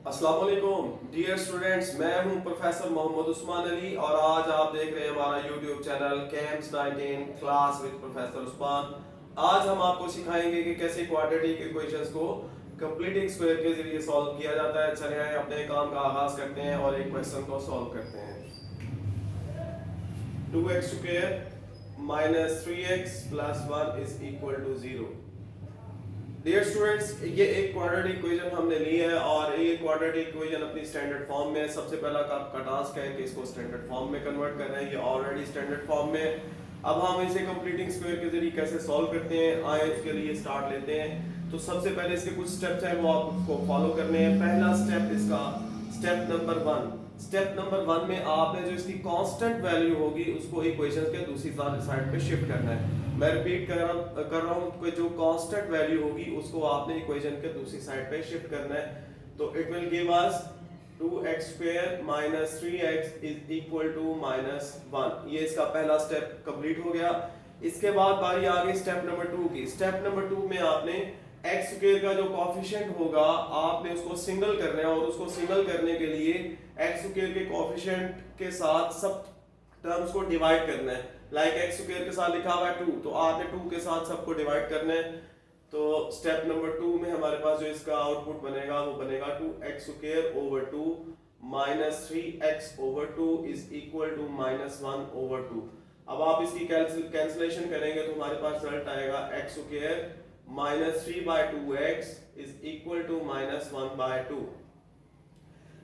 अस्सलाम वालेकुम dear students, मैं हूं प्रोफेसर मोहम्मद उस्मान अली और आज आप देख रहे हैं हमारा YouTube channel camps 19 class with professor Usman. आज हम आपको सिखाएंगे कि कैसे क्वाड्रेटिक इक्वेशंस को कंप्लीटिंग स्क्वायर के जरिए सॉल्व किया जाता है। चलिए अपने काम का आगाज करते हैं और एक क्वेश्चन को सॉल्व करते हैं। 2x square minus 3x plus 1 is equal to 0। Dear students, ये एक क्वाड्रेटिक इक्वेशन हमने ली है और ये क्वाड्रेटिक इक्वेशन अपनी स्टैंडर्ड फॉर्म में सबसे पहला आपका टास्क है कि इसको स्टैंडर्ड फॉर्म में कन्वर्ट करना है। ये ऑलरेडी स्टैंडर्ड फॉर्म में। अब हम इसे कंप्लीटिंग स्क्वायर के जरिए कैसे सॉल्व करते हैं, आए उसके लिए स्टार्ट लेते हैं। तो सबसे पहले इसके कुछ स्टेप्स हैं वो आपको फॉलो करने हैं। पहला स्टेप इसका स्टेप नंबर 1। स्टेप नंबर 1 में आपने जो इसकी कांस्टेंट वैल्यू होगी उसको इक्वेशन के दूसरी साइड पे शिफ्ट करना है। मैं रिपीट कर रहा हूं कि जो कांस्टेंट वैल्यू होगी उसको आपने इक्वेशन के दूसरी साइड पे शिफ्ट करना है। तो it will give us 2x square minus 3x is equal to minus 1। ये इसका पहला स्टेप कंप्लीट हो गया। इसके बाद बारी आ गई स्टेप नंबर 2 की। स्टेप नंबर 2 में आपने x स्क्वायर का जो कोएफिशिएंट होगा आपने उसको सिंगल करना है और उसको सिंगल करने के लिए x स्क्वायर के कोएफिशिएंट के साथ सब टर्म्स को डिवाइड करना है। लाइक x स्क्वायर के साथ लिखा हुआ है 2, तो आपने 2 के साथ सबको डिवाइड करना है। तो स्टेप नंबर 2 में हमारे पास जो इसका आउटपुट बनेगा वो बनेगा 2x square over 2 minus 3x over 2 is equal to minus 1 over 2। अब आप इसकी कैंसिलेशन करेंगे तो हमारे पास रिजल्ट आएगा x square minus 3/2x is equal to minus 1/2।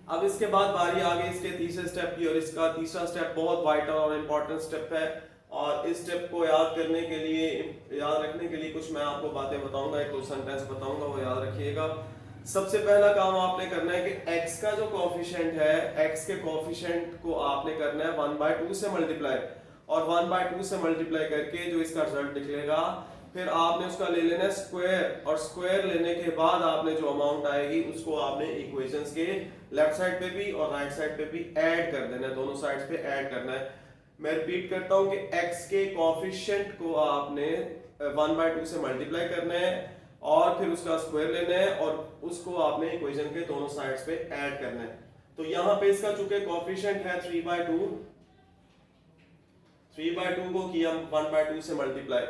अब इसके बाद बारी आ गई इसके तीसरे स्टेप की और इसका तीसरा स्टेप बहुत वाइटल और इम्पोर्टेंट स्टेप है। और इस स्टेप को याद करने के लिए, याद रखने के लिए कुछ मैं आपको बातें बताऊंगा, एक दो सेंटेंस बताऊंगा, वो याद रखिएगा। सबसे पहला काम आपने करना है कि x का जो कोएफिशिएंट है, x के कोएफिशिएंट को आपने करना है 1/2 से मल्टीप्लाई, और 1/2 से मल्टीप्लाई करके जो इसका रिजल्ट निकलेगा फिर आपने उसका ले लेना है स्क्वायर, और स्क्वायर लेने के बाद आपने जो अमाउंट आएगी उसको आपने इक्वेशंस के लेफ्ट साइड पे भी और राइट साइड पे भी ऐड कर देना है, दोनों साइड्स पे ऐड करना है। मैं रिपीट करता हूं कि x के कोएफिशिएंट को आपने 1/2 से मल्टीप्लाई करना है और फिर उसका स्क्वायर लेना है और उसको आपने इक्वेशन के दोनों साइड्स पे ऐड करना है। तो यहां पे इसका चूंकि कोएफिशिएंट है 3/2 को किया 1/2 से मल्टीप्लाई।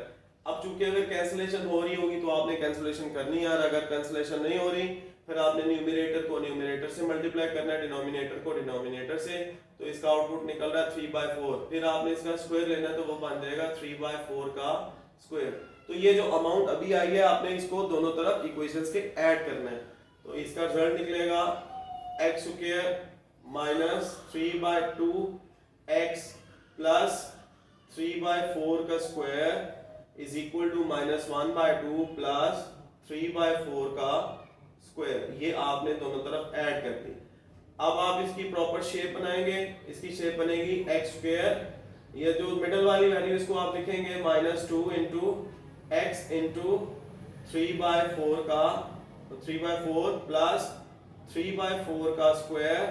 अब चूंकि अगर कैंसिलेशन हो रही होगी तो आपने कैंसिलेशन करनी है, और अगर कैंसिलेशन नहीं हो रही फिर आपने न्यूमरेटर को न्यूमरेटर से मल्टीप्लाई करना है, डिनोमिनेटर को डिनोमिनेटर से। तो इसका आउटपुट निकल रहा है 3/4। फिर आपने इसका स्क्वायर लेना है तो वो बन जाएगा 3/4 का स्क्वायर। तो ये जो अमाउंट अभी आई है आपने इसको दोनों तरफ इक्वेशंस के ऐड करना है। तो इसका रिजल्ट निकलेगा x square minus 3/2x plus 3/4 का square is equal to minus 1/2 plus 3/4 का स्क्वायर। ये आपने दोनों तरफ ऐड कर दी। अब आप इसकी प्रॉपर शेप बनाएंगे। इसकी शेप बनेगी x स्क्वायर, ये जो मिडिल वाली वैल्यू इसको आप लिखेंगे -2 इंटू x इंटू 3/4 का, तो 3/4 प्लस 3/4 का square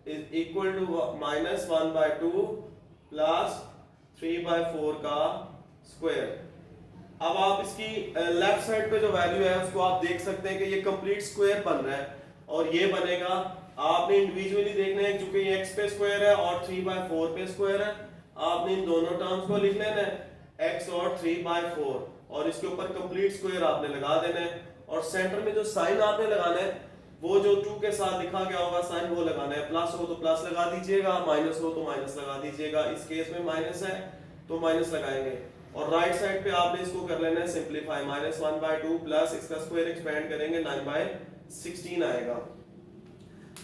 is equal to -1/2 plus 3/4 का स्क्वायर। अब आप इसकी लेफ्ट साइड पे जो वैल्यू है उसको आप देख सकते हैं कि ये कंप्लीट स्क्वायर बन रहा है और ये बनेगा। आपने इंडिविजुअली देखना है क्योंकि ये x पे स्क्वायर है और 3/4 पे स्क्वायर है। आपने इन दोनों टर्म्स को लिख लेना है x और 3/4 और इसके ऊपर कंप्लीट स्क्वायर आपने लगा देना है। और सेंटर में जो साइन आपने लगाना है वो जो 2 के साथ लिखा गया होगा साइन वो लगाना है। प्लस हो तो प्लस लगा दीजिएगा, माइनस हो तो माइनस लगा दीजिएगा। इस केस में माइनस है तो माइनस लगाएंगे। और राइट साइड पे आपने इसको कर लेना है सिंपलीफाई, -1/2 प्लस इसका स्क्वायर एक्सपेंड करेंगे 9/16 आएगा।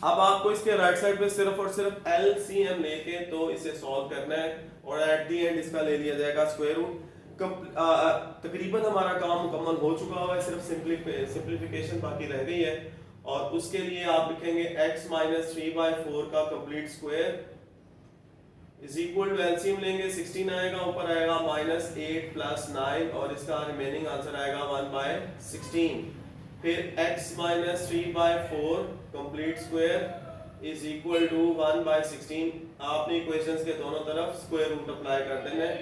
अब आपको इसके राइट साइड पे सिर्फ और सिर्फ एलसीएम लेके तो इसे सॉल्व करना है और एट द एंड इसका ले लिया जाएगा स्क्वायर रूट। तकरीबन हमारा काम मुकम्मल हो चुका हुआ है, सिर्फ सिंपलीफिकेशन बाकी रह गई है। और उसके लिए आप लिखेंगे x माइनस 3/4 का complete square is equal to LCM लेंगे 16 आएगा, ऊपर आएगा -8 प्लस 9 और इसका रिमेनिंग आंसर आएगा 1/16। फिर x minus 3/4 complete square is equal to 1/16। आपने इक्वेशंस के दोनों तरफ स्क्वायर रूट अप्लाई कर देना है।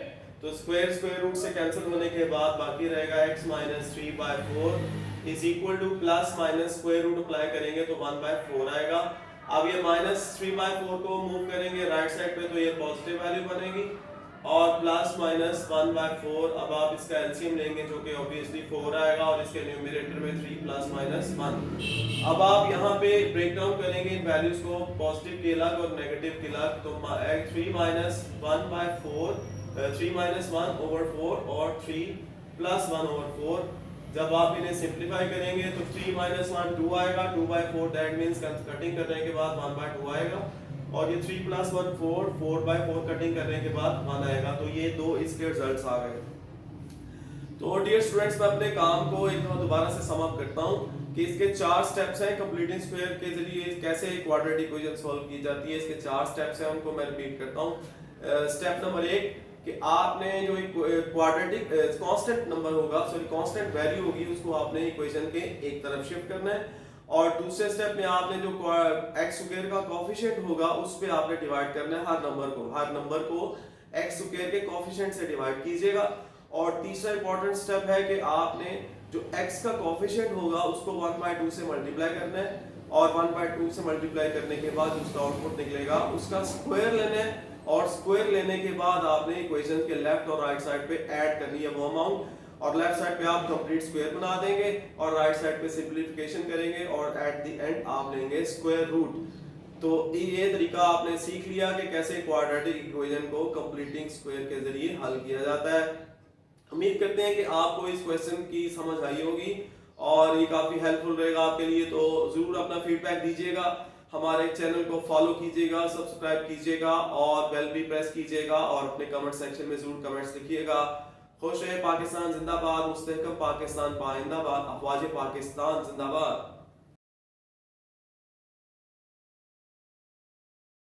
तो स्क्वायर रूट से कैंसिल होने के बाद बाकी रहेगा x minus 3/4 is equal to plus minus square root apply करेंगे तो 1/4 आएगा। अब ये माइनस 3/4 को मूव करेंगे राइट साइड पे तो ये पॉजिटिव वैल्यू बनेगी और प्लस माइनस 1/4। अब आप इसका एलसीएम लेंगे जो कि ऑब्वियसली 4 आएगा और इसके न्यूमरेटर में 3 प्लस माइनस 1। अब आप यहाँ पे ब्रेक डाउन करेंगे इन वैल्यूज को, पॉजिटिव के अलग और नेगेटिव के अलग, तो 3 माइनस 1/4 3 माइनस 1/4 और 3 प्लस 1/4। जब आप इन्हें सिंप्लीफाई करेंगे तो 3 माइनस 1 2 आएगा, 2/4 दैट मींस कटिंग करने के बाद 1/2 आएगा और ये 3 प्लस 1 4 4/4 कटिंग करने के बाद 1 आएगा। तो ये दो इसके रिजल्ट्स आ गए। तो डियर स्टूडेंट्स मैं अपने काम को एक बार दोबारा से सम अप करता हूँ कि इसके 4 स्टेप्स हैं कंप्लीटिंग स्क्वायर के जरिए कैसे क्वाड्रेटिक इक्वेशन सॉल्व की जाती है। इसके 4 स्टेप्स हैं, उनको मैं रिपीट करता हूँ। स्टेप नंबर 1 कि आपने जो क्वाड्रेटिक कांस्टेंट नंबर होगा, सॉरी कांस्टेंट वैल्यू होगी, उसको आपने इक्वेशन के एक तरफ शिफ्ट करना है और दूसरे स्टेप में आपने जो x स्क्वायर का कोएफिशिएंट होगा उस पे आपने डिवाइड करना है हर नंबर को x स्क्वायर के कोएफिशिएंट से डिवाइड कीजिएगा। और तीसरा इंपॉर्टेंट स्टेप है कि आपने जो x का कोएफिशिएंट होगा उसको 1/2 से मल्टीप्लाई करना है और 1/2 से मल्टीप्लाई करने के बाद उसका आउटपुट निकलेगा, उसका स्क्वायर लेना है और स्क्वायर लेने के बाद आपने इक्वेशन के लेफ्ट और राइट साइड पे ऐड करनी है वो अमाउंट और लेफ्ट साइड पे आप कंप्लीट स्क्वायर बना देंगे और राइट साइड पे सिंपलीफिकेशन करेंगे और एट द एंड आप लेंगे स्क्वायर रूट। तो ये तरीका आपने सीख लिया कि कैसे क्वाड्रेटिक इक्वेशन को कंप्लीटिंग स्क्वायर के जरिए हल किया जाता है। उम्मीद करते हैं कि आपको इस क्वेश्चन की समझ आई होगी और ये काफी हेल्पफुल रहेगा आपके लिए। तो जरूर अपना फीडबैक दीजिएगा, हमारे चैनल को फॉलो कीजिएगा, सब्सक्राइब कीजिएगा और बेल भी प्रेस कीजिएगा और अपने कमेंट सेक्शन में जरूर कमेंट्स लिखिएगा। खुश रहे पाकिस्तान जिंदाबाद, मुस्तहकम पाकिस्तान पाइंदाबाद, अफवाज पाकिस्तान जिंदाबाद।